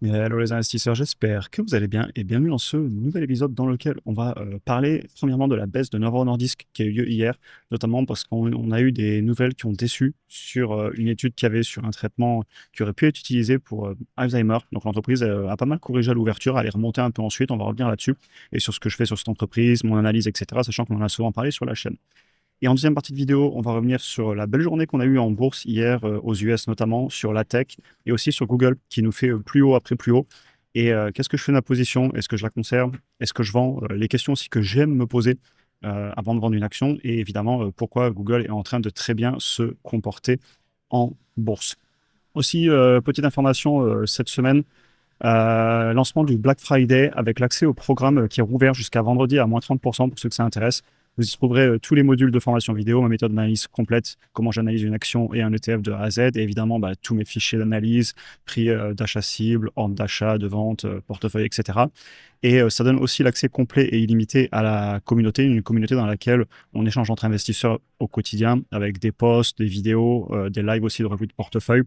Hello les investisseurs, j'espère que vous allez bien et bienvenue dans ce nouvel épisode dans lequel on va parler premièrement de la baisse de Novo Nordisk qui a eu lieu hier, notamment parce qu'on a eu des nouvelles qui ont déçu sur une étude qu'il y avait sur un traitement qui aurait pu être utilisé pour Alzheimer. Donc l'entreprise a pas mal corrigé à l'ouverture, elle est remontée un peu ensuite, on va revenir là-dessus et sur ce que je fais sur cette entreprise, mon analyse, etc., sachant qu'on en a souvent parlé sur la chaîne. Et en deuxième partie de vidéo, on va revenir sur la belle journée qu'on a eue en bourse hier, aux US notamment, sur la tech et aussi sur Google qui nous fait plus haut après plus haut. Et qu'est-ce que je fais de ma position? Est-ce que je la conserve? Est-ce que je vends? Les questions aussi que j'aime me poser avant de vendre une action. Et évidemment, pourquoi Google est en train de très bien se comporter en bourse. Aussi, petite information cette semaine, lancement du Black Friday avec l'accès au programme qui est rouvert jusqu'à vendredi à moins 30% pour ceux que ça intéresse. Vous y trouverez tous les modules de formation vidéo, ma méthode d'analyse complète, comment j'analyse une action et un ETF de A à Z, et évidemment tous mes fichiers d'analyse, prix d'achat cible, ordre d'achat, de vente, portefeuille, etc. Et ça donne aussi l'accès complet et illimité à la communauté, une communauté dans laquelle on échange entre investisseurs au quotidien avec des posts, des vidéos, des lives aussi de revue de portefeuille,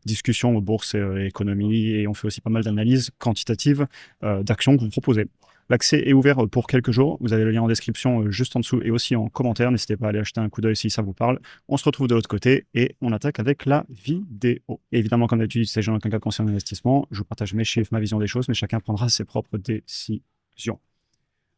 discussions bourse et économie, et on fait aussi pas mal d'analyses quantitatives d'actions que vous proposez. L'accès est ouvert pour quelques jours. Vous avez le lien en description juste en dessous et aussi en commentaire. N'hésitez pas à aller acheter un coup d'œil si ça vous parle. On se retrouve de l'autre côté et on attaque avec la vidéo. Et évidemment, comme d'habitude, c'est dans aucun cas conseil d'investissement. Je vous partage mes chiffres, ma vision des choses, mais chacun prendra ses propres décisions.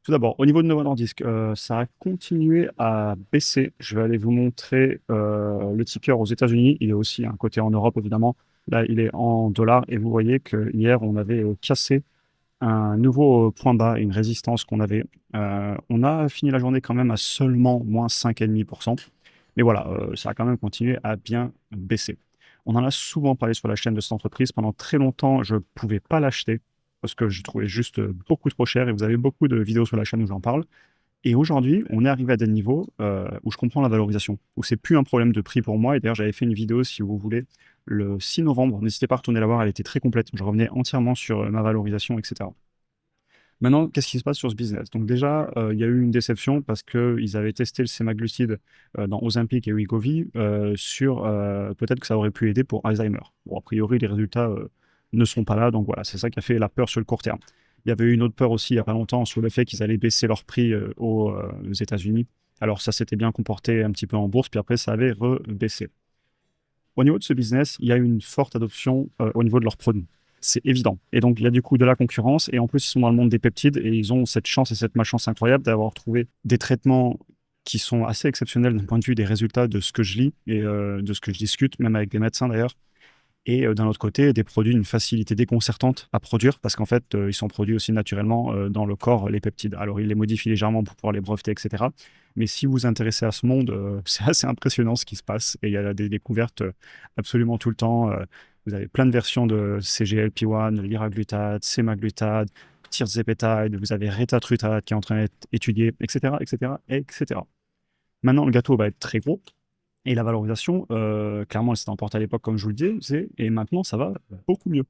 Tout d'abord, au niveau de Novo Nordisk, ça a continué à baisser. Je vais aller vous montrer le ticker aux États-Unis. Il est aussi un côté en Europe, évidemment. Là, il est en dollars et vous voyez que hier, on avait cassé un nouveau point bas, une résistance qu'on avait. On a fini la journée quand même à seulement moins 5,5%. Mais voilà, ça a quand même continué à bien baisser. On en a souvent parlé sur la chaîne de cette entreprise. Pendant très longtemps, je ne pouvais pas l'acheter parce que je trouvais juste beaucoup trop cher. Et vous avez beaucoup de vidéos sur la chaîne où j'en parle. Et aujourd'hui, on est arrivé à des niveaux où je comprends la valorisation, où c'est plus un problème de prix pour moi. Et d'ailleurs, j'avais fait une vidéo, si vous voulez, le 6 novembre. N'hésitez pas à retourner la voir, elle était très complète. Je revenais entièrement sur ma valorisation, etc. Maintenant, qu'est-ce qui se passe sur ce business? Donc déjà, il y a eu une déception parce qu'ils avaient testé le sémaglutide dans Ozempic et Wegovy sur peut-être que ça aurait pu aider pour Alzheimer. Bon, a priori, les résultats ne sont pas là, donc voilà, c'est ça qui a fait la peur sur le court terme. Il y avait eu une autre peur aussi il n'y a pas longtemps sur le fait qu'ils allaient baisser leur prix aux États-Unis. Alors ça s'était bien comporté un petit peu en bourse, puis après ça avait rebaissé. Au niveau de ce business, il y a une forte adoption au niveau de leurs produits. C'est évident. Et donc, il y a du coup de la concurrence. Et en plus, ils sont dans le monde des peptides et ils ont cette chance et cette malchance incroyable d'avoir trouvé des traitements qui sont assez exceptionnels d'un point de vue des résultats de ce que je lis et de ce que je discute, même avec des médecins d'ailleurs. Et d'un autre côté, des produits d'une facilité déconcertante à produire parce qu'en fait, ils sont produits aussi naturellement dans le corps, les peptides. Alors, ils les modifient légèrement pour pouvoir les breveter, etc. Mais si vous vous intéressez à ce monde, c'est assez impressionnant ce qui se passe. Et il y a des découvertes absolument tout le temps. Vous avez plein de versions de CGLP-1, liraglutide, semaglutide, tirzepatide, vous avez retatrutide qui est en train d'être étudié, etc., etc., etc. Maintenant, le gâteau va être très gros. Et la valorisation, clairement, elle s'est emportée à l'époque, comme je vous le disais, et maintenant, ça va beaucoup mieux,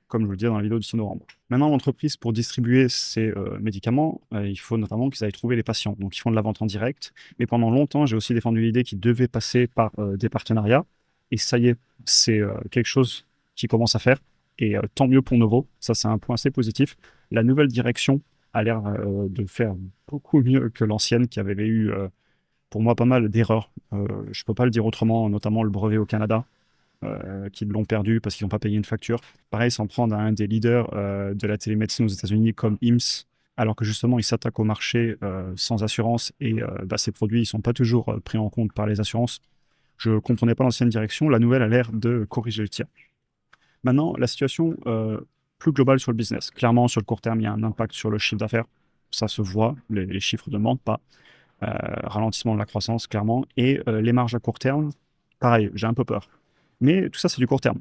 comme je vous le disais dans la vidéo du 6 novembre. Maintenant, l'entreprise, pour distribuer ces médicaments, il faut notamment qu'ils aillent trouver les patients. Donc, ils font de la vente en direct. Mais pendant longtemps, j'ai aussi défendu l'idée qu'ils devaient passer par des partenariats. Et ça y est, c'est quelque chose qui commence à faire. Et tant mieux pour Novo. Ça, c'est un point assez positif. La nouvelle direction a l'air de faire beaucoup mieux que l'ancienne qui avait eu pour moi pas mal d'erreurs. Je peux pas le dire autrement, notamment le brevet au Canada, qui l'ont perdu parce qu'ils n'ont pas payé une facture. Pareil, s'en prendre à un des leaders de la télémédecine aux États-Unis comme IMS, alors que justement ils s'attaquent au marché sans assurance et ces produits ils sont pas toujours pris en compte par les assurances. Je ne comprenais pas l'ancienne direction, la nouvelle a l'air de corriger le tir. Maintenant, la situation plus globale sur le business. Clairement, sur le court terme, il y a un impact sur le chiffre d'affaires. Ça se voit, les chiffres ne mentent pas. Ralentissement de la croissance, clairement. Et les marges à court terme, pareil, j'ai un peu peur. Mais tout ça, c'est du court terme.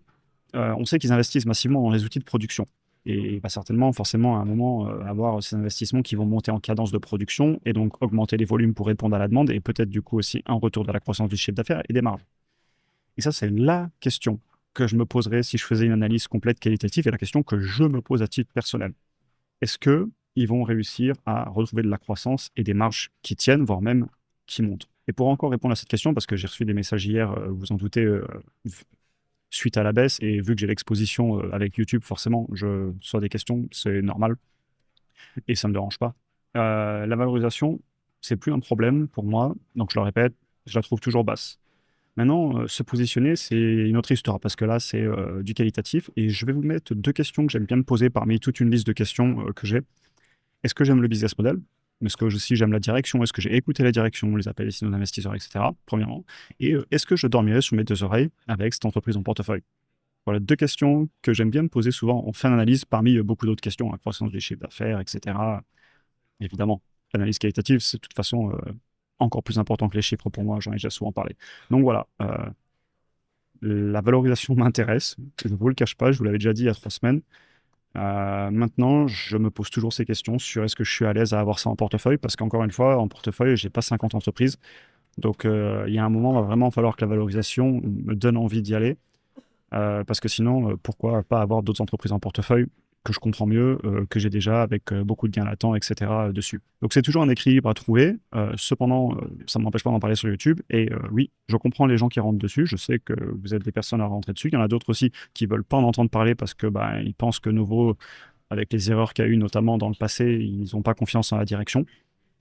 On sait qu'ils investissent massivement dans les outils de production. Et pas certainement, forcément, à un moment, avoir ces investissements qui vont monter en cadence de production et donc augmenter les volumes pour répondre à la demande et peut-être du coup aussi un retour de la croissance du chiffre d'affaires et des marges. Et ça, c'est la question que je me poserais si je faisais une analyse complète qualitative et la question que je me pose à titre personnel. Est-ce qu'ils vont réussir à retrouver de la croissance et des marges qui tiennent, voire même qui montent? Et pour encore répondre à cette question, parce que j'ai reçu des messages hier, vous en doutez, suite à la baisse. Et vu que j'ai l'exposition avec YouTube, forcément, je reçois des questions, c'est normal et ça ne me dérange pas. La valorisation, c'est plus un problème pour moi. Donc, je le répète, je la trouve toujours basse. Maintenant, se positionner, c'est une autre histoire parce que là, c'est du qualitatif. Et je vais vous mettre deux questions que j'aime bien me poser parmi toute une liste de questions que j'ai. Est-ce que j'aime le business model? Est-ce que aussi j'aime la direction? Est-ce que j'ai écouté la direction, les appels des signaux d'investisseurs, etc. Premièrement. Et est-ce que je dormirai sur mes deux oreilles avec cette entreprise en portefeuille? Voilà deux questions que j'aime bien me poser souvent en fin d'analyse parmi beaucoup d'autres questions, hein, croissance des chiffres d'affaires, etc. Évidemment, l'analyse qualitative, c'est de toute façon encore plus important que les chiffres pour moi, j'en ai déjà souvent parlé. Donc voilà, la valorisation m'intéresse, je ne vous le cache pas, je vous l'avais déjà dit il y a 3 semaines. Maintenant, je me pose toujours ces questions sur est-ce que je suis à l'aise à avoir ça en portefeuille, parce qu'encore une fois, en portefeuille, j'ai pas 50 entreprises. Donc, il y a un moment, il va vraiment falloir que la valorisation me donne envie d'y aller, parce que sinon, pourquoi pas avoir d'autres entreprises en portefeuille que je comprends mieux, que j'ai déjà avec beaucoup de gains latents, etc. dessus. Donc, c'est toujours un équilibre à trouver. Cependant, ça ne m'empêche pas d'en parler sur YouTube. Et oui, je comprends les gens qui rentrent dessus. Je sais que vous êtes des personnes à rentrer dessus. Il y en a d'autres aussi qui veulent pas en entendre parler parce que ils pensent que Novo, avec les erreurs qu'il y a eu notamment dans le passé, ils n'ont pas confiance en la direction.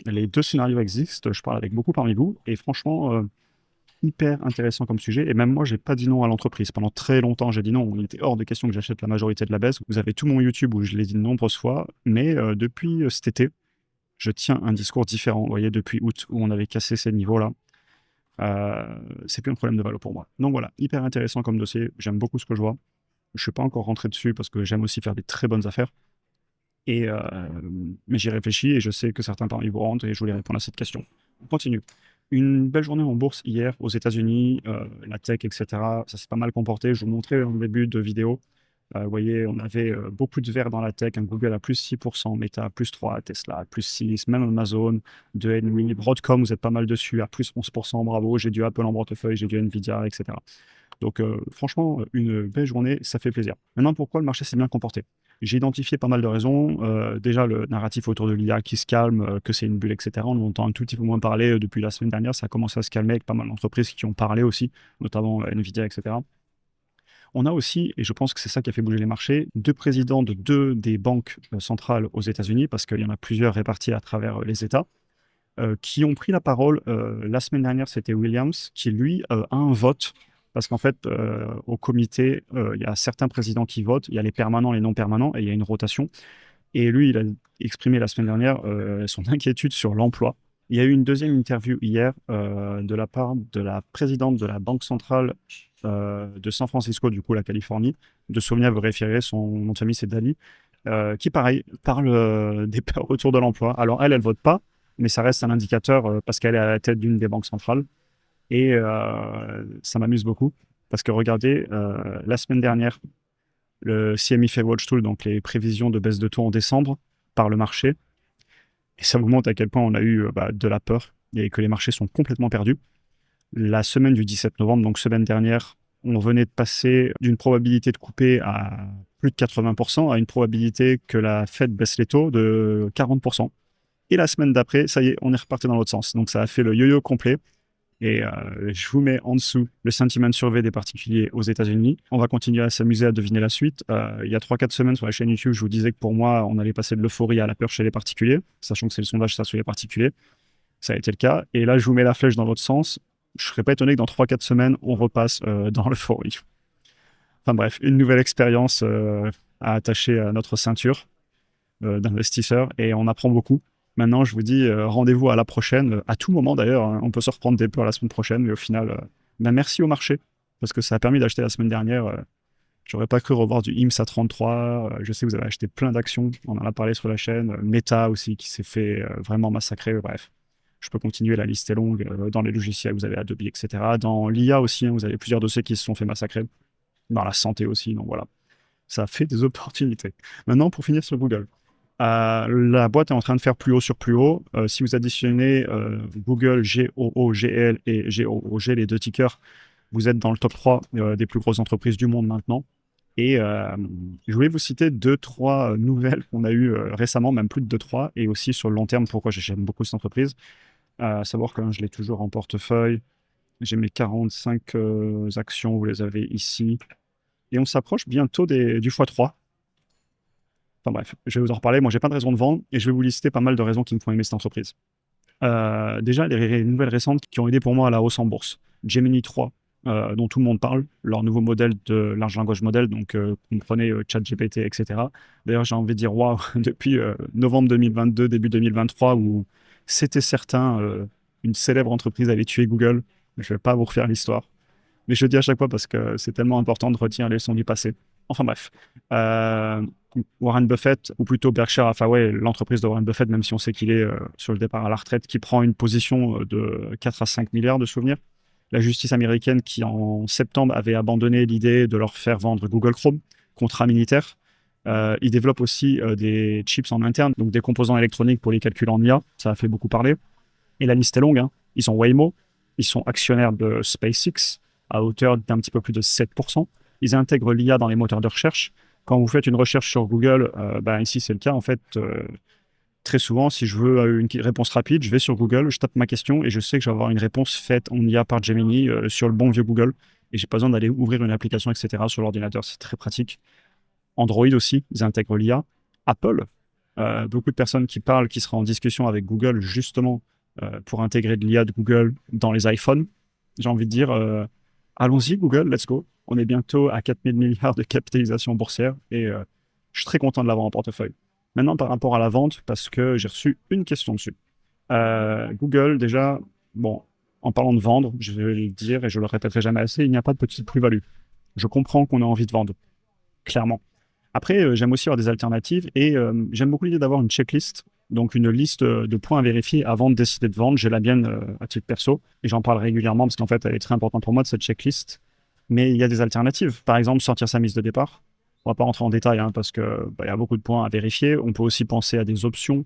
Les deux scénarios existent. Je parle avec beaucoup parmi vous. Et franchement, hyper intéressant comme sujet. Et même moi, j'ai pas dit non à l'entreprise. Pendant très longtemps, j'ai dit non. Il était hors de question que j'achète la majorité de la baisse. Vous avez tout mon YouTube où je l'ai dit de nombreuses fois. Mais depuis cet été, je tiens un discours différent. Vous voyez, depuis août, où on avait cassé ces niveaux-là, c'est plus un problème de valeur pour moi. Donc voilà, hyper intéressant comme dossier. J'aime beaucoup ce que je vois. Je suis pas encore rentré dessus parce que j'aime aussi faire des très bonnes affaires. Et, mais j'y réfléchis et je sais que certains parmi vous rentrent et je voulais répondre à cette question. On continue. Une belle journée en bourse hier aux États-Unis, la tech, etc. Ça s'est pas mal comporté. Je vous montrais en début de vidéo. Vous voyez, on avait beaucoup de verts dans la tech. Google à plus 6%, Meta à plus 3, Tesla à plus 6, même Amazon, 2,5. Broadcom, vous êtes pas mal dessus, à plus 11%. Bravo, j'ai du Apple en portefeuille, j'ai du Nvidia, etc. Donc franchement, une belle journée, ça fait plaisir. Maintenant, pourquoi le marché s'est bien comporté? J'ai identifié pas mal de raisons. Déjà, le narratif autour de l'IA qui se calme, que c'est une bulle, etc. On entend un tout petit peu moins parler depuis la semaine dernière. Ça a commencé à se calmer avec pas mal d'entreprises qui ont parlé aussi, notamment Nvidia, etc. On a aussi, et je pense que c'est ça qui a fait bouger les marchés, deux présidents de deux des banques centrales aux États-Unis, parce qu'il y en a plusieurs répartis à travers les États, qui ont pris la parole. La semaine dernière, c'était Williams, qui lui a un vote, parce qu'en fait, au comité, il y a certains présidents qui votent, il y a les permanents, les non permanents, et il y a une rotation. Et lui, il a exprimé la semaine dernière son inquiétude sur l'emploi. Il y a eu une deuxième interview hier de la part de la présidente de la Banque centrale de San Francisco, du coup la Californie. De souvenir, vous référez, son nom de famille c'est Dali, qui pareil parle des peurs autour de l'emploi. Alors elle vote pas, mais ça reste un indicateur parce qu'elle est à la tête d'une des banques centrales. Et ça m'amuse beaucoup parce que regardez, la semaine dernière, le CME fait Watch Tool, donc les prévisions de baisse de taux en décembre par le marché. Et ça vous montre à quel point on a eu de la peur et que les marchés sont complètement perdus. La semaine du 17 novembre, donc semaine dernière, on venait de passer d'une probabilité de couper à plus de 80% à une probabilité que la Fed baisse les taux de 40%. Et la semaine d'après, ça y est, on est reparti dans l'autre sens. Donc ça a fait le yo-yo complet. Et je vous mets en dessous le sentiment survey des particuliers aux États-Unis. On va continuer à s'amuser à deviner la suite. Il y a 3-4 semaines sur la chaîne YouTube, je vous disais que pour moi, on allait passer de l'euphorie à la peur chez les particuliers, sachant que c'est le sondage ça sur les particuliers. Ça a été le cas. Et là, je vous mets la flèche dans l'autre sens. Je ne serais pas étonné que dans 3-4 semaines, on repasse dans l'euphorie. Enfin bref, une nouvelle expérience à attacher à notre ceinture d'investisseur et on apprend beaucoup. Maintenant, je vous dis rendez-vous à la prochaine, à tout moment d'ailleurs. Hein. On peut se reprendre des peurs la semaine prochaine, mais au final, merci au marché parce que ça a permis d'acheter la semaine dernière. J'aurais pas cru revoir du IMS à 33. Je sais que vous avez acheté plein d'actions. On en a parlé sur la chaîne. Meta aussi qui s'est fait vraiment massacrer. Bref, je peux continuer. La liste est longue. Dans les logiciels, vous avez Adobe, etc. Dans l'IA aussi, hein, vous avez plusieurs dossiers qui se sont fait massacrer. Dans la santé aussi. Donc voilà, ça fait des opportunités. Maintenant, pour finir sur Google. La boîte est en train de faire plus haut sur plus haut. Si vous additionnez Google, GOOGL et GOOG, les deux tickers, vous êtes dans le top 3 des plus grosses entreprises du monde maintenant. Et je voulais vous citer 2-3 nouvelles qu'on a eues récemment, même plus de 2-3, et aussi sur le long terme, pourquoi j'aime beaucoup cette entreprise. À savoir que je l'ai toujours en portefeuille. J'ai mes 45 actions, vous les avez ici. Et on s'approche bientôt du x3. Enfin bref, je vais vous en reparler. Moi, j'ai pas de raison de vendre et je vais vous lister pas mal de raisons qui me font aimer cette entreprise. Déjà, les nouvelles récentes qui ont aidé pour moi à la hausse en bourse. Gemini 3, dont tout le monde parle, leur nouveau modèle de large language model, donc comprenez ChatGPT, etc. D'ailleurs, j'ai envie de dire, waouh, depuis novembre 2022, début 2023, où c'était certain, une célèbre entreprise allait tuer Google. Je ne vais pas vous refaire l'histoire. Mais je le dis à chaque fois parce que c'est tellement important de retenir les leçons du passé. Enfin bref. Euh, Warren Buffett, ou plutôt Berkshire Hathaway, l'entreprise de Warren Buffett, même si on sait qu'il est sur le départ à la retraite, qui prend une position de 4 à 5 milliards de souvenirs. La justice américaine qui, en septembre, avait abandonné l'idée de leur faire vendre Google Chrome, contrat militaire. Ils développent aussi des chips en interne, donc des composants électroniques pour les calculs en IA. Ça a fait beaucoup parler. Et la liste est longue, hein. Ils ont Waymo, ils sont actionnaires de SpaceX à hauteur d'un petit peu plus de 7%. Ils intègrent l'IA dans les moteurs de recherche. Quand vous faites une recherche sur Google, ben ici c'est le cas en fait. Très souvent, si je veux une réponse rapide, je vais sur Google, je tape ma question et je sais que je vais avoir une réponse faite en IA par Gemini sur le bon vieux Google. Et j'ai pas besoin d'aller ouvrir une application, etc. sur l'ordinateur. C'est très pratique. Android aussi, ils intègrent l'IA. Apple, beaucoup de personnes qui parlent, qui seraient en discussion avec Google justement pour intégrer de l'IA de Google dans les iPhones. J'ai envie de dire, allons-y Google, let's go. On est bientôt à 4000 milliards de capitalisation boursière et je suis très content de l'avoir en portefeuille. Maintenant, par rapport à la vente, parce que j'ai reçu une question dessus. Google, déjà, bon, en parlant de vendre, je vais le dire et je le répéterai jamais assez, il n'y a pas de petite plus-value. Je comprends qu'on a envie de vendre, clairement. Après, j'aime aussi avoir des alternatives et j'aime beaucoup l'idée d'avoir une checklist, donc une liste de points à vérifier avant de décider de vendre. J'ai la mienne à titre perso et j'en parle régulièrement parce qu'en fait, elle est très importante pour moi de cette checklist. Mais il y a des alternatives. Par exemple, sortir sa mise de départ. On va pas rentrer en détail hein, parce que il y a beaucoup de points à vérifier. On peut aussi penser à des options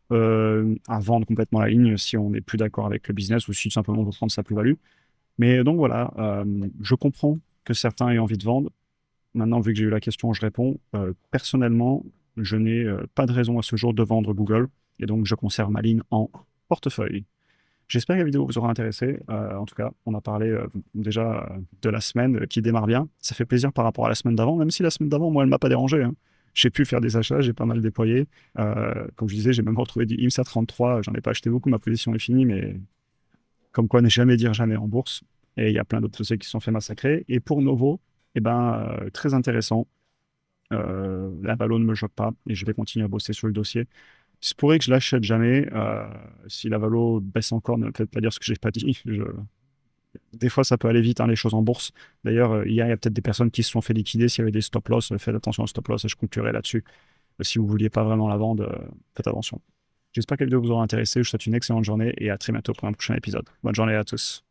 à vendre complètement la ligne si on n'est plus d'accord avec le business ou si tout simplement on veut prendre sa plus-value. Mais donc voilà, je comprends que certains aient envie de vendre. Maintenant, vu que j'ai eu la question, je réponds. Personnellement, je n'ai pas de raison à ce jour de vendre Google et donc je conserve ma ligne en portefeuille. J'espère que la vidéo vous aura intéressé. En tout cas, on a parlé déjà de la semaine qui démarre bien. Ça fait plaisir par rapport à la semaine d'avant, même si la semaine d'avant, moi, elle m'a pas dérangé, hein. J'ai pu faire des achats, j'ai pas mal déployé. Comme je disais, j'ai même retrouvé du IMSA 33. J'en ai pas acheté beaucoup, ma position est finie, mais comme quoi ne jamais dire jamais en bourse. Et il y a plein d'autres dossiers qui se sont fait massacrer. Et pour Novo, eh ben, très intéressant. La Valo ne me choque pas et je vais continuer à bosser sur le dossier. Il se pourrait que je l'achète jamais. Si la Valo baisse encore, ne me faites pas dire ce que j'ai pas dit. Des fois, ça peut aller vite, hein, les choses en bourse. D'ailleurs, hier, il y a peut-être des personnes qui se sont fait liquider s'il y avait des stop-loss. Faites attention aux stop-loss et je conclurai là-dessus. Si vous ne vouliez pas vraiment la vendre, faites attention. J'espère que la vidéo vous aura intéressé. Je vous souhaite une excellente journée et à très bientôt pour un prochain épisode. Bonne journée à tous.